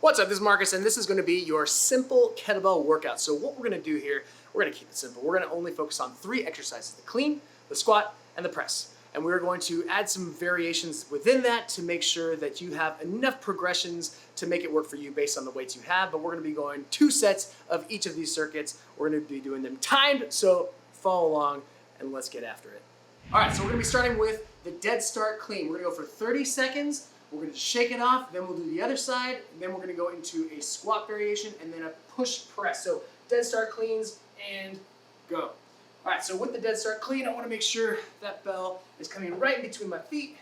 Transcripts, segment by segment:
What's up, this is Marcus, and this is going to be your simple kettlebell workout. So what we're going to do here, we're going to keep it simple. We're going to only focus on 3 exercises: the clean, the squat, and the press. And we're going to add some variations within that to make sure that you have enough progressions to make it work for you based on the weights you have. But we're going to be going 2 sets of each of these circuits. We're going to be doing them timed, so follow along and let's get after it. All right, so we're going to be starting with the dead start clean. We're going to go for 30 seconds. We're going to shake it off, then we'll do the other side, and then we're going to go into a squat variation and then a push press. So dead start cleans and go. All right, so with the dead start clean, I want to make sure that bell is coming right in between my feet.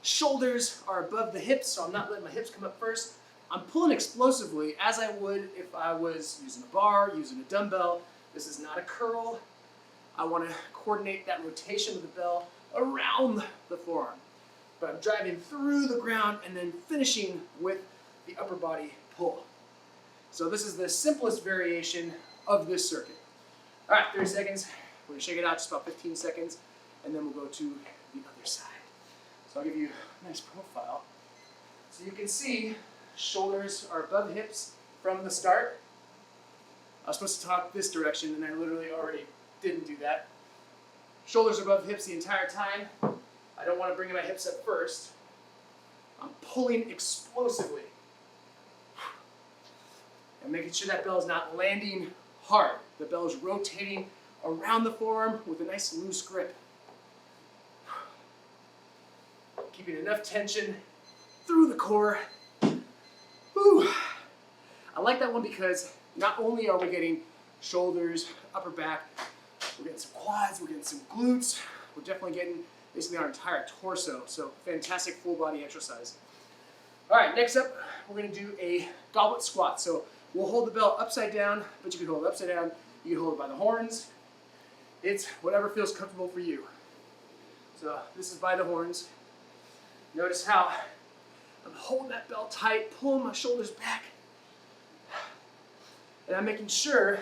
Shoulders are above the hips, so I'm not letting my hips come up first. I'm pulling explosively as I would if I was using a bar, using a dumbbell. This is not a curl. I want to coordinate that rotation of the bell around the forearm. But I'm driving through the ground and then finishing with the upper body pull. So this is the simplest variation of this circuit. All right, 30 seconds. We're going to shake it out just about 15 seconds, and then we'll go to the other side. So I'll give you a nice profile. So you can see shoulders are above hips from the start. I was supposed to talk this direction, and I literally already didn't do that. Shoulders above hips the entire time. I don't want to bring my hips up first. I'm pulling explosively. And making sure that bell is not landing hard. The bell is rotating around the forearm with a nice loose grip. Keeping enough tension through the core. Whew. I like that one because not only are we getting shoulders, upper back, we're getting some quads, we're getting some glutes, we're definitely getting basically our entire torso. So fantastic full body exercise. All right, next up, we're going to do a goblet squat. So we'll hold the bell upside down, but you can hold it upside down. You can hold it by the horns. It's whatever feels comfortable for you. So this is by the horns. Notice how I'm holding that bell tight, pulling my shoulders back. And I'm making sure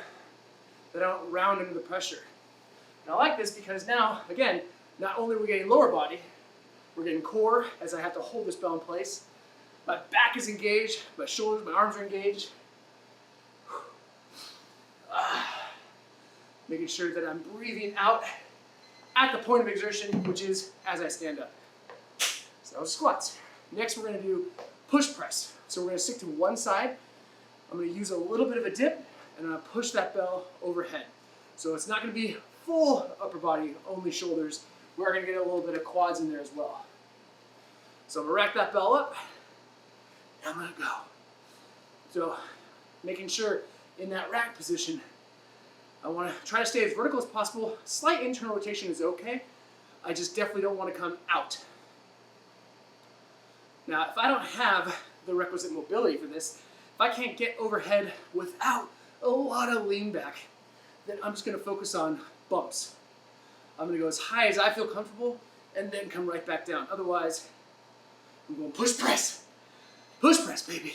that I don't round into the pressure. And I like this because now, again, not only are we getting lower body, we're getting core as I have to hold this bell in place. My back is engaged, my shoulders, my arms are engaged. Making sure that I'm breathing out at the point of exertion, which is as I stand up. So that was squats. Next, we're going to do push press. So we're going to stick to one side. I'm going to use a little bit of a dip, and I'm going to push that bell overhead. So it's not going to be full upper body, only shoulders. We're going to get a little bit of quads in there as well. So I'm going to rack that bell up, and I'm going to go. So making sure in that rack position, I want to try to stay as vertical as possible. Slight internal rotation is okay. I just definitely don't want to come out. Now, if I don't have the requisite mobility for this, if I can't get overhead without a lot of lean back, then I'm just going to focus on bumps. I'm going to go as high as I feel comfortable and then come right back down. Otherwise, I'm going push press, baby,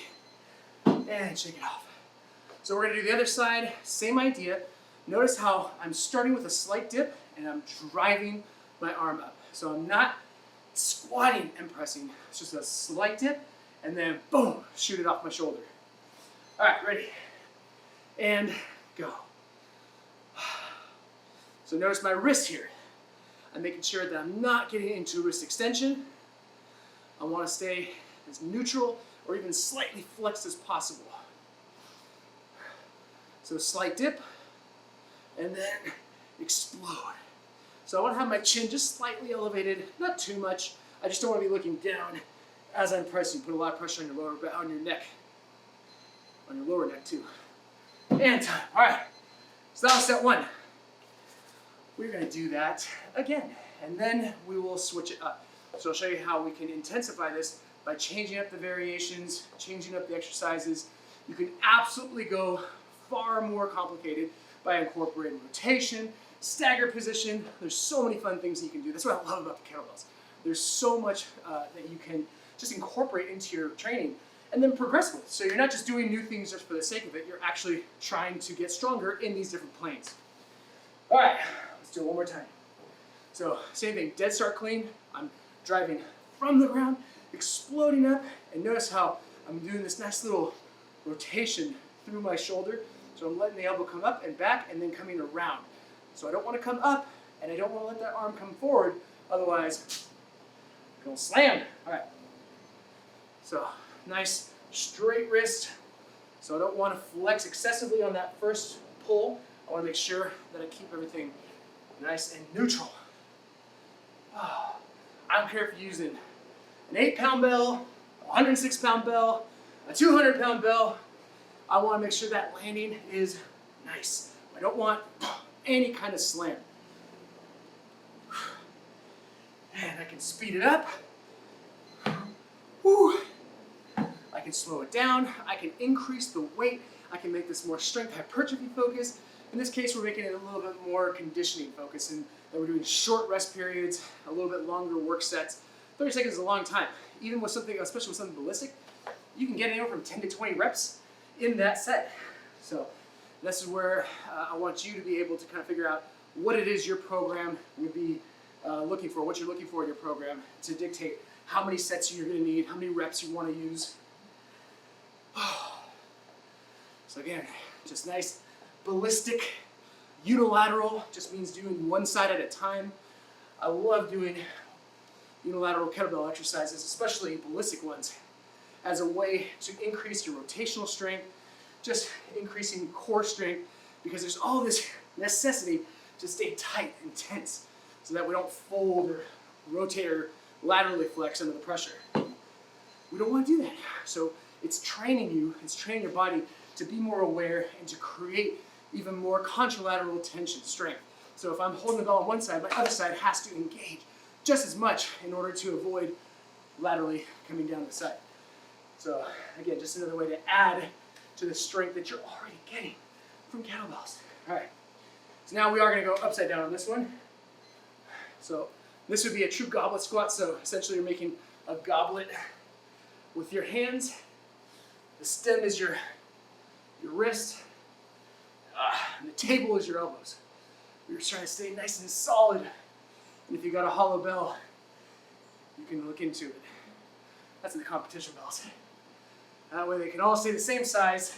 and shake it off. So we're going to do the other side, same idea. Notice how I'm starting with a slight dip and I'm driving my arm up. So I'm not squatting and pressing. It's just a slight dip and then boom, shoot it off my shoulder. All right, ready? And go. So notice my wrist here. I'm making sure that I'm not getting into wrist extension. I want to stay as neutral or even slightly flexed as possible. So a slight dip and then explode. So I want to have my chin just slightly elevated, not too much. I just don't want to be looking down as I'm pressing. Put a lot of pressure on your lower back, on your neck, on your lower neck too. And time. All right. So that was set 1. We're going to do that again, and then we will switch it up. So I'll show you how we can intensify this by changing up the variations, changing up the exercises. You can absolutely go far more complicated by incorporating rotation, stagger position. There's so many fun things that you can do. That's what I love about the kettlebells. There's so much that you can just incorporate into your training and then progress with. So you're not just doing new things just for the sake of it. You're actually trying to get stronger in these different planes. All right. Let's do it one more time. So same thing, dead start clean. I'm driving from the ground, exploding up, and notice how I'm doing this nice little rotation through my shoulder. So I'm letting the elbow come up and back and then coming around. So I don't want to come up and I don't want to let that arm come forward, otherwise it'll slam. All right. So nice straight wrist. So I don't want to flex excessively on that first pull. I want to make sure that I keep everything nice and neutral. Oh, I don't care if you're using an 8-pound bell, a 106-pound bell, a 200-pound bell. I want to make sure that landing is nice. I don't want any kind of slam. And I can speed it up. Woo. I can slow it down. I can increase the weight. I can make this more strength hypertrophy focused. In this case, we're making it a little bit more conditioning focused, and we're doing short rest periods, a little bit longer work sets. 30 seconds is a long time. Even with something, especially with something ballistic, you can get anywhere from 10 to 20 reps in that set. So this is where I want you to be able to kind of figure out what it is your program would be looking for, what you're looking for in your program to dictate how many sets you're going to need, how many reps you want to use. So again, just nice ballistic, unilateral, just means doing one side at a time. I love doing unilateral kettlebell exercises, especially ballistic ones, as a way to increase your rotational strength, just increasing core strength, because there's all this necessity to stay tight and tense so that we don't fold or rotate or laterally flex under the pressure. We don't want to do that. So it's training you, it's training your body to be more aware and to create even more contralateral tension strength. So if I'm holding the bell on one side, my other side has to engage just as much in order to avoid laterally coming down the side. So again, just another way to add to the strength that you're already getting from kettlebells. All right, so now we are going to go upside down on this one. So this would be a true goblet squat. So essentially you're making a goblet with your hands. The stem is your wrist, and the table is your elbows. You're just trying to stay nice and solid. And if you got a hollow bell, you can look into it. That's in the competition bells. That way they can all stay the same size,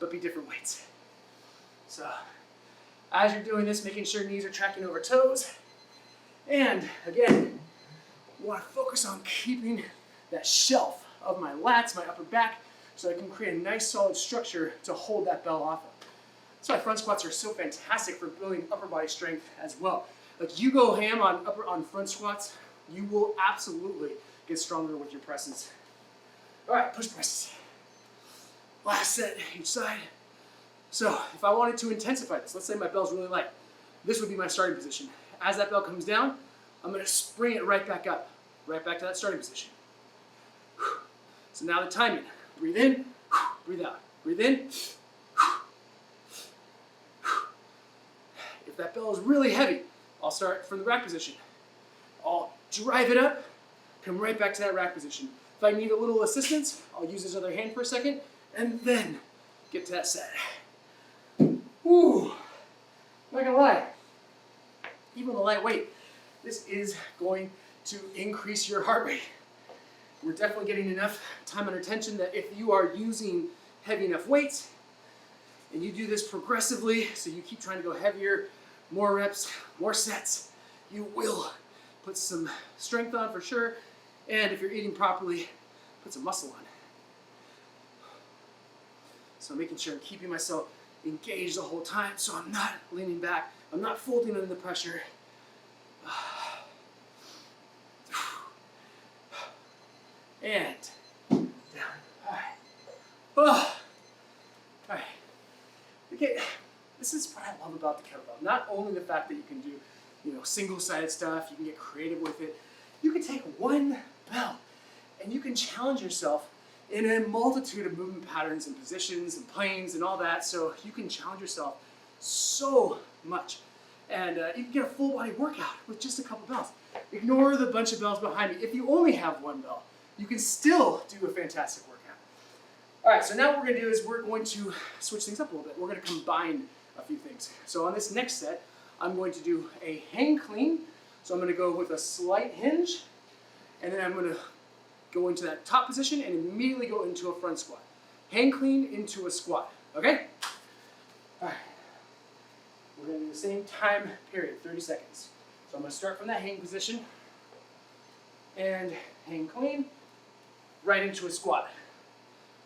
but be different weights. So as you're doing this, making sure knees are tracking over toes. And again, you want to focus on keeping that shelf of my lats, my upper back, so I can create a nice solid structure to hold that bell off of. That's why front squats are so fantastic for building upper body strength as well. Like you go ham on front squats, you will absolutely get stronger with your presses. All right, push presses. Last set each side. So if I wanted to intensify this, let's say my bell's really light, this would be my starting position. As that bell comes down, I'm going to spring it right back up, right back to that starting position. So now the timing. Breathe in, breathe out. Breathe in. If that bell is really heavy, I'll start from the rack position. I'll drive it up, come right back to that rack position. If I need a little assistance, I'll use this other hand for a second, and then get to that set. Ooh, not gonna lie, even with a light weight, this is going to increase your heart rate. We're definitely getting enough time under tension that if you are using heavy enough weights, and you do this progressively, so you keep trying to go heavier, more reps, more sets, you will put some strength on for sure, and if you're eating properly, put some muscle on. So making sure I'm keeping myself engaged the whole time, so I'm not leaning back, I'm not folding under the pressure. And down. All right. Oh. All right. Okay. This is what I love about the kettlebell. Not only the fact that you can do, single-sided stuff, you can get creative with it. You can take one bell and you can challenge yourself in a multitude of movement patterns and positions and planes and all that. So you can challenge yourself so much. And you can get a full body workout with just a couple bells. Ignore the bunch of bells behind me. If you only have one bell, you can still do a fantastic workout. All right, so now what we're gonna do is we're going to switch things up a little bit. We're gonna combine a few things. So on this next set, I'm going to do a hang clean. So I'm gonna go with a slight hinge, and then I'm gonna go into that top position and immediately go into a front squat. hang clean into a squat, okay? All right, we're gonna do the same time period, 30 seconds. So I'm gonna start from that hang position and hang clean, right into a squat.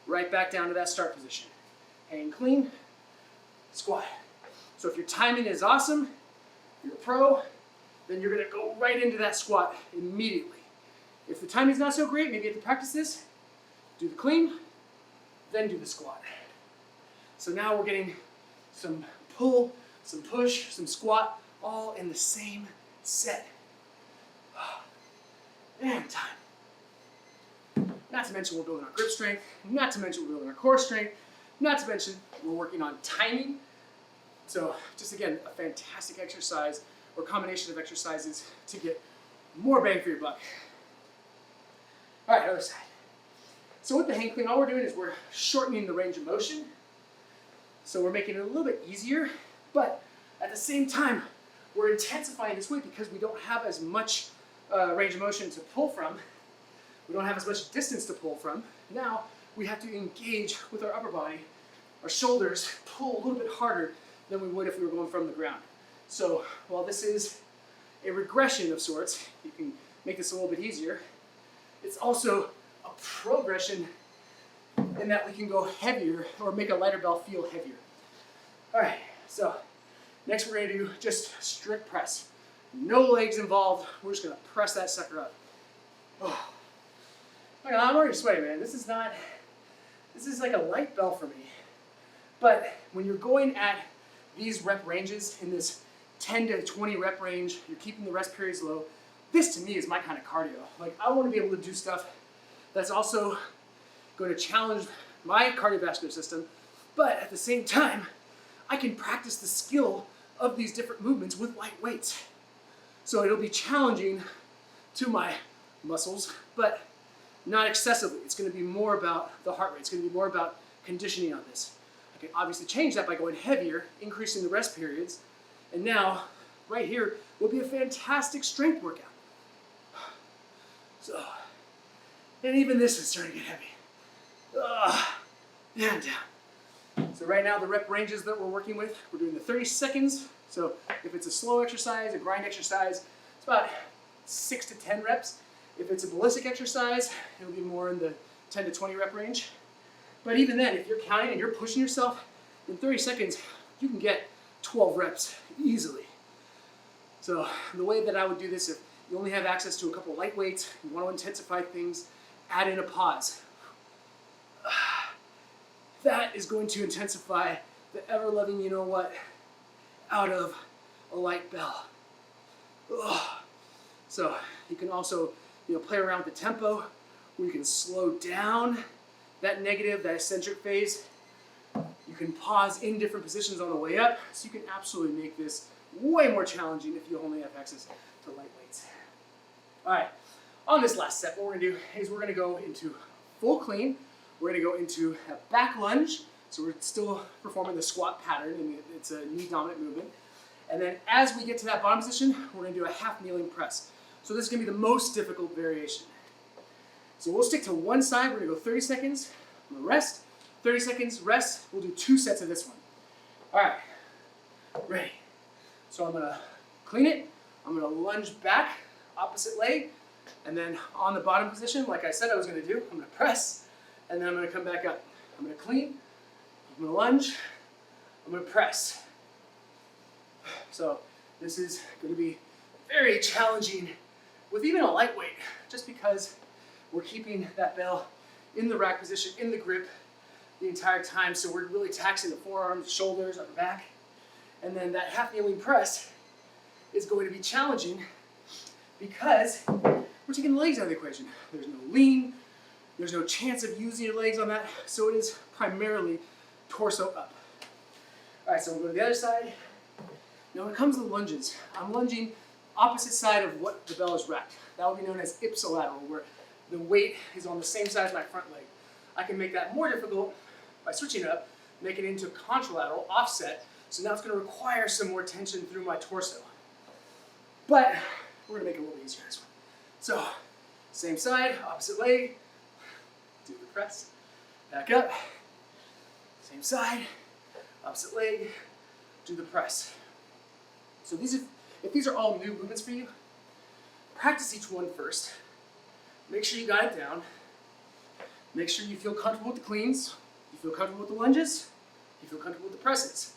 Right back down to that start position. Hang clean, squat. So if your timing is awesome, you're a pro, then you're gonna go right into that squat immediately. If the timing's not so great, maybe you have to practice this, do the clean, then do the squat. So now we're getting some pull, some push, some squat, all in the same set. And time. Not to mention we're building our grip strength, not to mention we're building our core strength, not to mention we're working on timing. So just again, a fantastic exercise or combination of exercises to get more bang for your buck. All right, other side. So with the hang clean, all we're doing is we're shortening the range of motion. So we're making it a little bit easier, but at the same time, we're intensifying this weight because we don't have as much range of motion to pull from. We don't have as much distance to pull from. Now we have to engage with our upper body. Our shoulders pull a little bit harder than we would if we were going from the ground. So while this is a regression of sorts, you can make this a little bit easier. It's also a progression in that we can go heavier or make a lighter bell feel heavier. All right, so next we're gonna do just strict press. No legs involved, we're just gonna press that sucker up. Oh. I'm already sweating, man. This is like a light bell for me. But when you're going at these rep ranges in this 10 to 20 rep range, you're keeping the rest periods low, this to me is my kind of cardio. Like I want to be able to do stuff that's also going to challenge my cardiovascular system, but at the same time, I can practice the skill of these different movements with light weights. So it'll be challenging to my muscles, but not excessively. It's going to be more about the heart rate. It's going to be more about conditioning on this. I can obviously change that by going heavier, increasing the rest periods, and now, right here, will be a fantastic strength workout. So, and even this is starting to get heavy. And down. So right now, the rep ranges that we're working with, we're doing the 30 seconds. So if it's a slow exercise, a grind exercise, it's about 6 to 10 reps. If it's a ballistic exercise, it'll be more in the 10 to 20 rep range. But even then, if you're counting and you're pushing yourself, in 30 seconds, you can get 12 reps easily. So the way that I would do this, if you only have access to a couple light weights, you want to intensify things, add in a pause. That is going to intensify the ever-loving you know what out of a light bell. So you can also play around with the tempo, where you can slow down that negative, that eccentric phase. You can pause in different positions on the way up, so you can absolutely make this way more challenging if you only have access to light weights. All right, on this last set, what we're gonna do is we're gonna go into full clean. We're gonna go into a back lunge. So we're still performing the squat pattern, and it's a knee dominant movement. And then as we get to that bottom position, we're gonna do a half kneeling press. So this is gonna be the most difficult variation. So we'll stick to one side. We're gonna go 30 seconds, I'm gonna rest, 30 seconds, rest. We'll do 2 sets of this one. All right, ready. So I'm gonna clean it. I'm gonna lunge back, opposite leg, and then on the bottom position, like I said I was gonna do, I'm gonna press, and then I'm gonna come back up. I'm gonna clean, I'm gonna lunge, I'm gonna press. So this is gonna be very challenging with even a lightweight, just because we're keeping that bell in the rack position, in the grip the entire time. So we're really taxing the forearms, shoulders, upper back. And then that half kneeling press is going to be challenging because we're taking the legs out of the equation. There's no lean, there's no chance of using your legs on that, so it is primarily torso up. All right, so we'll go to the other side. Now when it comes to lunges, I'm lunging opposite side of what the bell is racked. That will be known as ipsilateral, where the weight is on the same side as my front leg. I can make that more difficult by switching up, make it into contralateral, offset, so now it's going to require some more tension through my torso. But we're going to make it a little easier this one. So, same side, opposite leg, do the press, back up, Same side, opposite leg, do the press. So if these are all new movements for you, practice each one first. Make sure you got it down. Make sure you feel comfortable with the cleans, you feel comfortable with the lunges, you feel comfortable with the presses.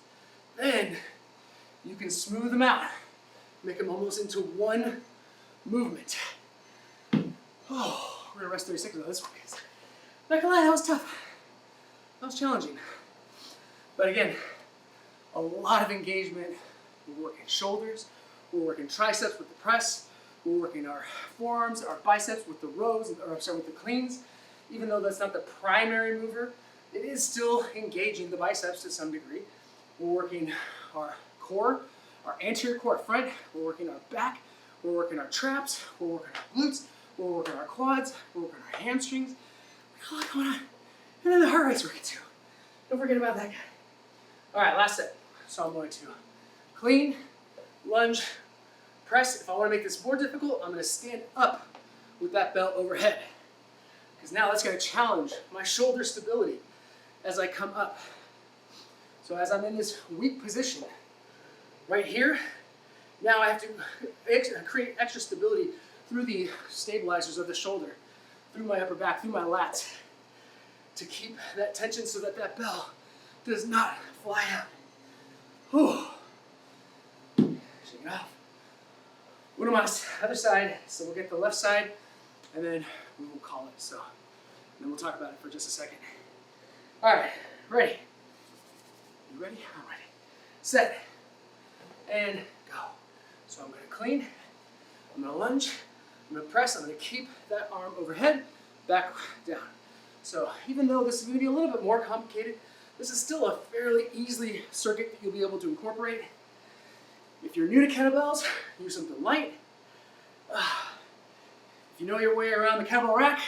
Then you can smooth them out, make them almost into one movement. Oh, we're gonna rest 30 seconds on this one, guys. Not gonna lie, that was tough. That was challenging. But again, a lot of engagement. We're working shoulders, we're working triceps with the press, we're working our forearms, our biceps with the rows, or sorry, with the cleans. Even though that's not the primary mover, it is still engaging the biceps to some degree. We're working our core, our anterior core at front, we're working our back, we're working our traps, we're working our glutes, we're working our quads, we're working our hamstrings. We got a lot going on. And then the heart rate's working too. Don't forget about that guy. All right, last set. So I'm going to clean, lunge, press. If I want to make this more difficult, I'm going to stand up with that belt overhead. Because now that's going to challenge my shoulder stability as I come up. So as I'm in this weak position, right here, now I have to create extra stability through the stabilizers of the shoulder, through my upper back, through my lats, to keep that tension so that that bell does not fly out. Whew. Shake it off. Uno mas, other side. So we'll get the left side, and then we will call it. So, and then we'll talk about it for just a second. All right, ready? You ready? I'm ready. Set, and go. So I'm gonna clean, I'm gonna lunge, I'm gonna press, I'm gonna keep that arm overhead, back down. So even though this is gonna be a little bit more complicated, this is still a fairly easy circuit that you'll be able to incorporate. If you're new to kettlebells, use something light. If you know your way around the kettlebell rack,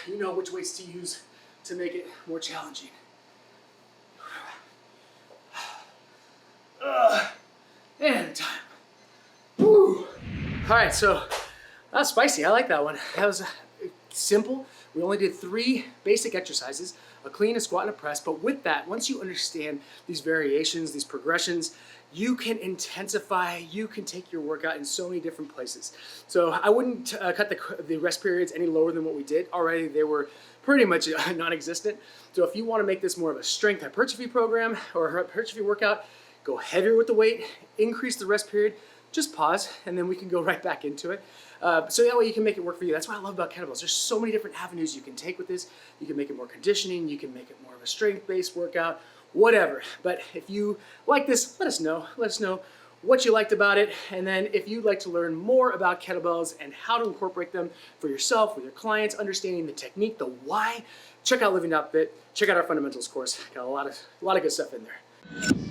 you know which weights to use to make it more challenging. And time. Woo. All right, so that was spicy. I like that one. That was simple. We only did 3 basic exercises, a clean, a squat, and a press. But with that, once you understand these variations, these progressions, you can intensify, you can take your workout in so many different places. So I wouldn't cut the rest periods any lower than what we did. Already they were pretty much non-existent. So if you want to make this more of a strength hypertrophy program or hypertrophy workout, go heavier with the weight, increase the rest period, just pause, and then we can go right back into it. So that way you can make it work for you. That's what I love about kettlebells. There's so many different avenues you can take with this. You can make it more conditioning, you can make it more of a strength-based workout, whatever. But if you like this, let us know. Let us know what you liked about it. And then if you'd like to learn more about kettlebells and how to incorporate them for yourself, with your clients, understanding the technique, the why, check out Living.Fit. Check out our fundamentals course. Got a lot of good stuff in there.